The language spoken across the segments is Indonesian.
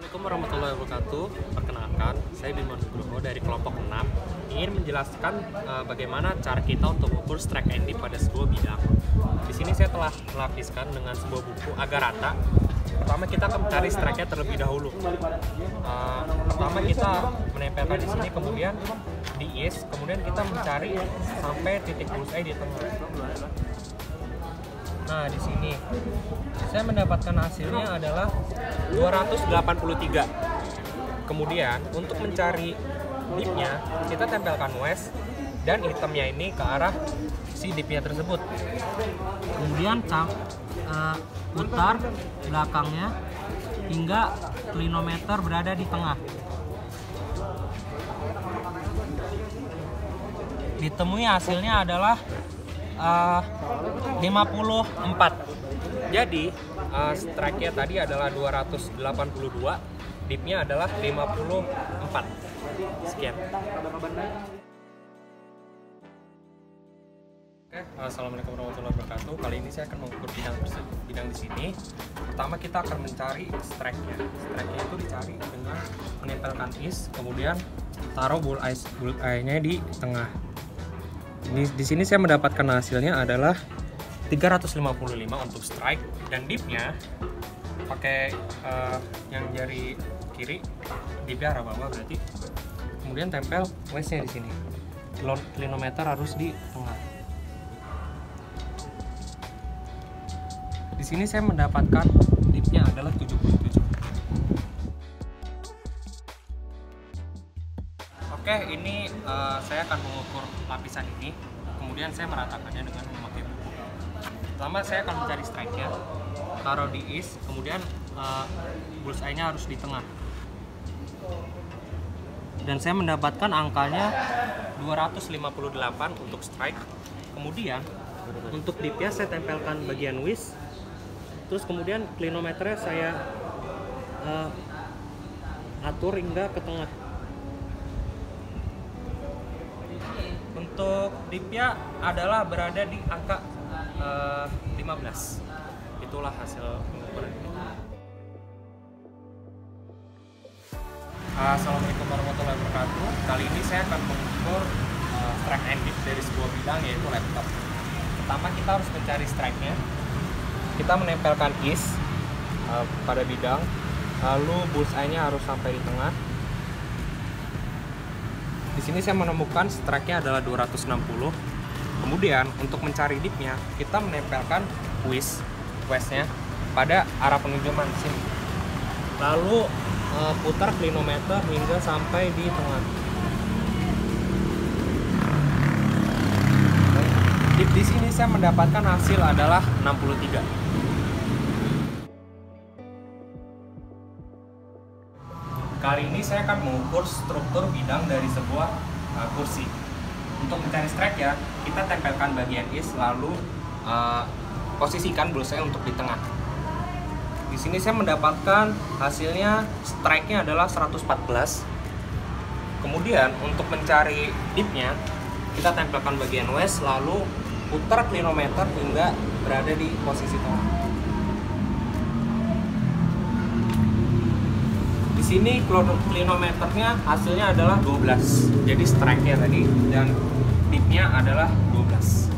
Assalamualaikum warahmatullahi wabarakatuh. Perkenalkan, saya Bima Nugroho dari kelompok 6 ingin menjelaskan bagaimana cara kita untuk mengukur strike and dip pada sebuah bidang. Di sini saya telah melapiskan dengan sebuah buku agar rata. Pertama kita akan mencari strike-nya terlebih dahulu. Pertama kita menempelkan di sini, kemudian diis, kemudian kita mencari sampai titik bullseye di tengah. Nah, di sini saya mendapatkan hasilnya adalah 283. Kemudian untuk mencari dipnya, kita tempelkan west dan hitamnya ini ke arah si dipnya tersebut. Kemudian putar belakangnya hingga klinometer berada di tengah. Ditemui hasilnya adalah 54. Jadi strike-nya tadi adalah 282, dipnya adalah 54. Sekian. Oke, assalamualaikum warahmatullahi wabarakatuh. Kali ini saya akan mengukur bidang di sini. Pertama kita akan mencari strike-nya. Strike-nya itu dicari dengan menempelkan is, kemudian taruh bullseye-nya di tengah. Di sini saya mendapatkan hasilnya adalah 355 untuk strike, dan dipnya pakai yang jari kiri, dipnya arah bawah berarti. Kemudian tempel westnya di sini. Klinometer harus di tengah. Di sini saya mendapatkan dipnya adalah 77. Oke, ini saya akan mengukur lapisan ini, kemudian saya meratakannya dengan memakai buku. Pertama saya akan mencari strike-nya, taruh di is, kemudian bullseye-nya harus di tengah. Dan saya mendapatkan angkanya 258 untuk strike. Kemudian untuk dipnya saya tempelkan bagian west, terus kemudian klinometernya saya atur hingga ke tengah. Untuk dipnya adalah berada di angka 15. Itulah hasil pengukuran ini. Assalamualaikum warahmatullahi wabarakatuh. Kali ini saya akan mengukur strike and dip dari sebuah bidang, yaitu laptop. Pertama kita harus mencari strike-nya. Kita menempelkan is pada bidang, lalu bullseye-nya harus sampai di tengah. Di sini saya menemukan strike-nya adalah 260. Kemudian untuk mencari dipnya, kita menempelkan west-nya pada arah penunjukan sini. Lalu putar klinometer hingga sampai di tengah. Dip di sini saya mendapatkan hasil adalah 63. Kali ini saya akan mengukur struktur bidang dari sebuah kursi. Untuk mencari strike ya, kita tempelkan bagian is, lalu posisikan bullseye untuk di tengah. Di sini saya mendapatkan hasilnya strike-nya adalah 114. Kemudian untuk mencari dipnya, kita tempelkan bagian west, lalu putar klinometer hingga berada di posisi tengah. Di sini klinometernya hasilnya adalah 12. Jadi strike-nya tadi dan dipnya adalah 12.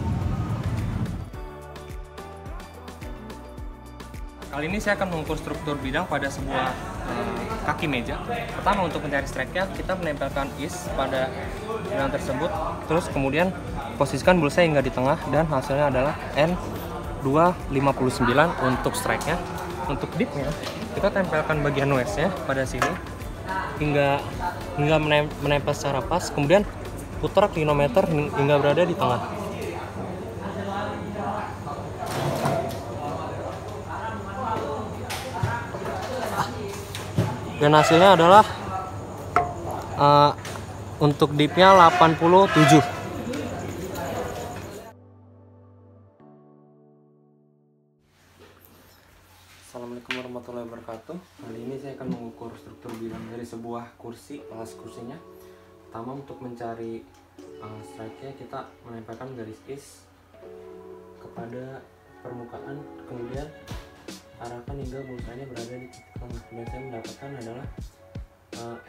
Kali ini saya akan mengukur struktur bidang pada sebuah kaki meja. Pertama untuk mencari strike-nya, kita menempelkan is pada bidang tersebut, terus kemudian posisikan bullseye hingga di tengah, dan hasilnya adalah N259 untuk strike-nya. Untuk dipnya, kita tempelkan bagian west-nya pada sini hingga menempel secara pas, kemudian putar klinometer hingga berada di tengah. Dan hasilnya adalah untuk dipnya 87. Assalamualaikum warahmatullahi wabarakatuh. Kali ini saya akan mengukur struktur bidang dari sebuah kursi, alas kursinya. Pertama untuk mencari strike-nya, kita menempelkan garis is kepada permukaan, kemudian arahkan hingga bullseye-nya berada di titik tengah. Dan saya mendapatkan adalah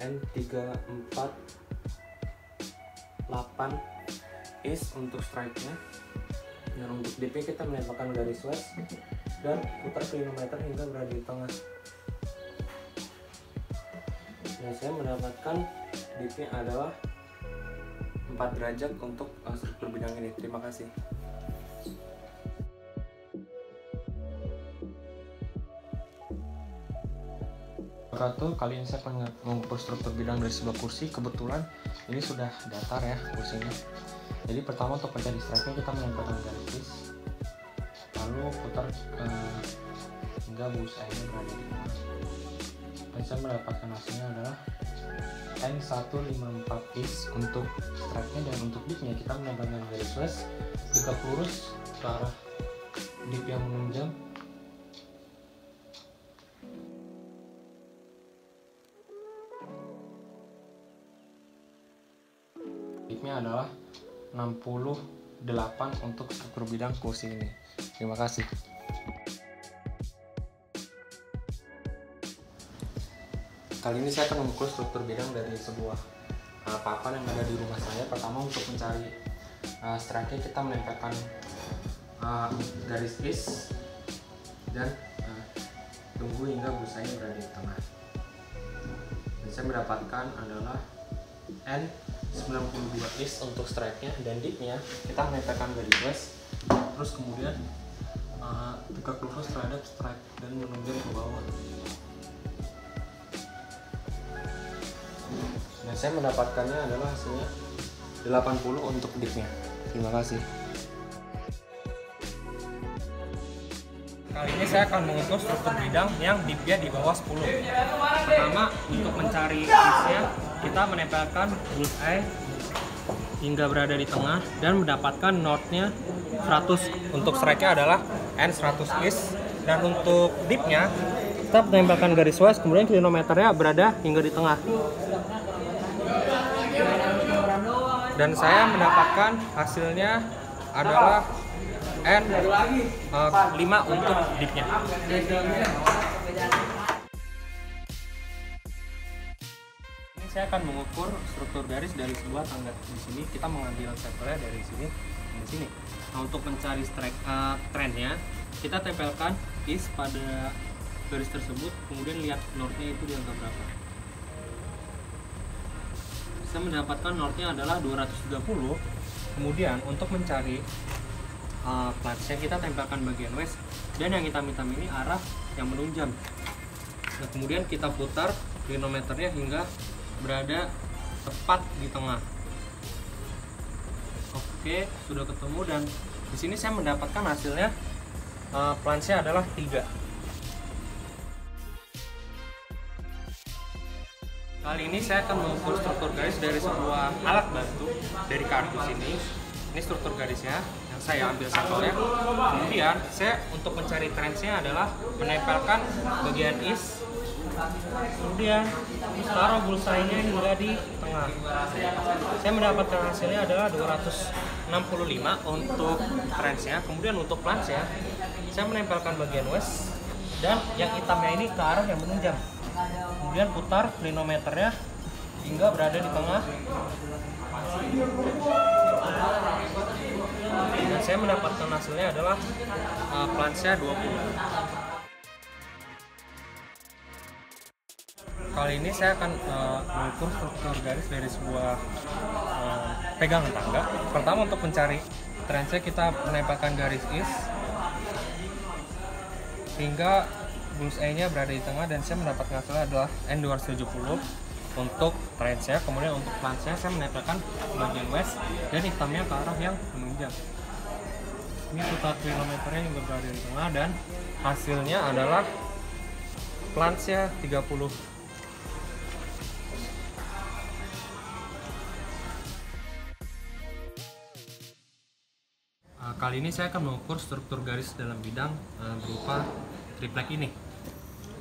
N348 is untuk strike-nya. Dan untuk dip-nya kita menempelkan garis slash dan putar klinometer hingga berada di tengah. Dan saya mendapatkan dip-nya adalah 4 derajat untuk struktur bidang ini. Terima kasih. Kali ini saya akan mengukur struktur bidang dari sebuah kursi. Kebetulan ini sudah datar ya kursinya. Jadi pertama untuk mencari strike-nya kita menempelkan garis, lalu putar hingga bullseye-nya berada di tengah. Dan saya mendapatkan hasilnya adalah N154 is untuk strike-nya, dan untuk dip-nya kita menempelkan garis slash tegak lurus ke arah dip yang menunjang. Dip-nya adalah 68 untuk struktur bidang kursi ini. Terima kasih. Kali ini saya akan mengukur struktur bidang dari sebuah papan yang ada di rumah saya. Pertama untuk mencari strike-nya kita menempelkan garis is dan tunggu hingga bullseye-nya berada di tengah. Dan saya mendapatkan adalah N92 is untuk strike-nya, dan dip-nya kita menempelkan garis slash, terus kemudian tegak lurus terhadap strike dan menunjuk ke bawah. Dan saya mendapatkannya adalah hasilnya 80 untuk dip-nya. Terima kasih. Kali ini saya akan mengukur struktur bidang yang dip-nya di bawah 10. Pertama, untuk mencari is-nya kita menempelkan bullseye hingga berada di tengah dan mendapatkan north-nya 100. Untuk strike-nya adalah N100 is, dan untuk dip-nya kita menempelkan garis slash, kemudian klinometernya berada hingga di tengah. Dan saya mendapatkan hasilnya adalah N5 untuk dip-nya. Ini saya akan mengukur struktur garis dari sebuah tangga. Di sini kita mengambil sampelnya dari sini dan sini. Nah, untuk mencari strike trendnya, kita tempelkan is pada garis tersebut, kemudian lihat north-nya itu di angka berapa. Saya mendapatkan north-nya adalah 230. Kemudian untuk mencari plansnya kita tempelkan bagian west, dan yang hitam-hitam ini arah yang menunjang. Nah, kemudian kita putar klinometernya hingga berada tepat di tengah. Oke, sudah ketemu, dan di sini saya mendapatkan hasilnya plansnya adalah 3. Kali ini saya akan mengukur struktur garis dari sebuah alat bantu dari kardus ini. Ini struktur garisnya yang saya ambil sampelnya. Kemudian saya untuk mencari trendsnya adalah menempelkan bagian is, kemudian taruh bullseye-nya hingga di tengah. Saya mendapatkan hasilnya adalah 265 untuk trendsnya. Kemudian untuk plansnya saya menempelkan bagian west, dan yang hitamnya ini ke arah yang menunjang. Kemudian putar klinometernya hingga berada di tengah. Dan saya mendapatkan hasilnya adalah plansnya 20. Kali ini saya akan mengukur struktur garis dari sebuah pegangan tangga. Pertama untuk mencari trendsnya kita menempelkan garis is hingga bullseye-nya berada di tengah, dan saya mendapatkan hasilnya adalah N270 untuk trendsnya. Kemudian untuk plansnya saya menempelkan bagian west dan hitamnya ke arah yang menunjang. Ini putar kilometernya juga berada di tengah, dan hasilnya adalah plansnya 30. Kali ini saya akan mengukur struktur garis dalam bidang berupa triplek ini.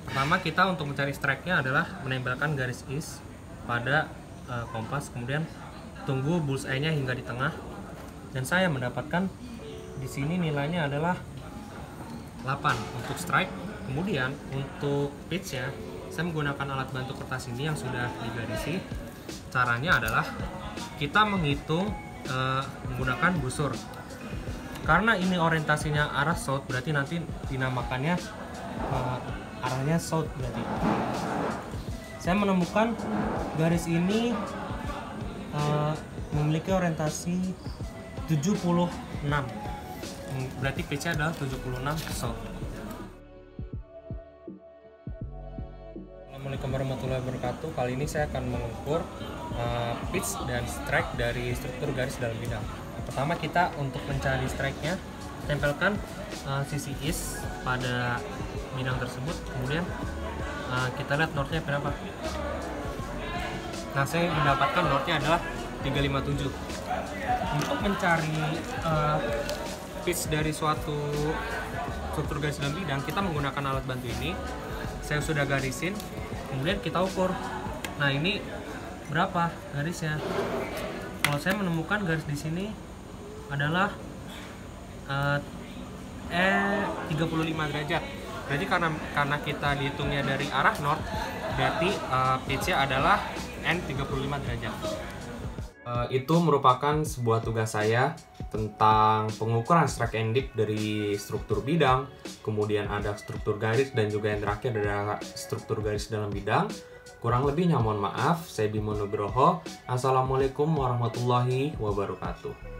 Pertama, kita untuk mencari strike-nya adalah menempelkan garis is pada kompas, kemudian tunggu bullseye-nya hingga di tengah. Dan saya mendapatkan di sini nilainya adalah 8 untuk strike, Kemudian untuk pitch-nya, saya menggunakan alat bantu kertas ini yang sudah digarisi. Caranya adalah kita menghitung menggunakan busur. Karena ini orientasinya arah south, berarti nanti dinamakannya arahnya south berarti. Saya menemukan garis ini memiliki orientasi 76. Berarti pitch-nya adalah 76 south. Assalamualaikum warahmatullahi wabarakatuh. Kali ini saya akan mengukur pitch dan strike dari struktur garis dalam bidang. Pertama, kita untuk mencari strike-nya, tempelkan sisi east pada bidang tersebut. Kemudian kita lihat north-nya berapa. Nah, saya mendapatkan north-nya adalah 357. Untuk mencari pitch dari suatu struktur garis dalam bidang, kita menggunakan alat bantu ini. Saya sudah garisin, kemudian kita ukur. Nah, ini berapa garisnya? Kalau saya menemukan garis di sini adalah 35 derajat. Berarti karena kita dihitungnya dari arah north, berarti pitch-nya adalah N35 derajat. Itu merupakan sebuah tugas saya tentang pengukuran strike and dip dari struktur bidang, kemudian ada struktur garis, dan juga yang terakhir adalah struktur garis dalam bidang. Kurang lebihnya mohon maaf. Saya Bimo Nugroho. Assalamualaikum warahmatullahi wabarakatuh.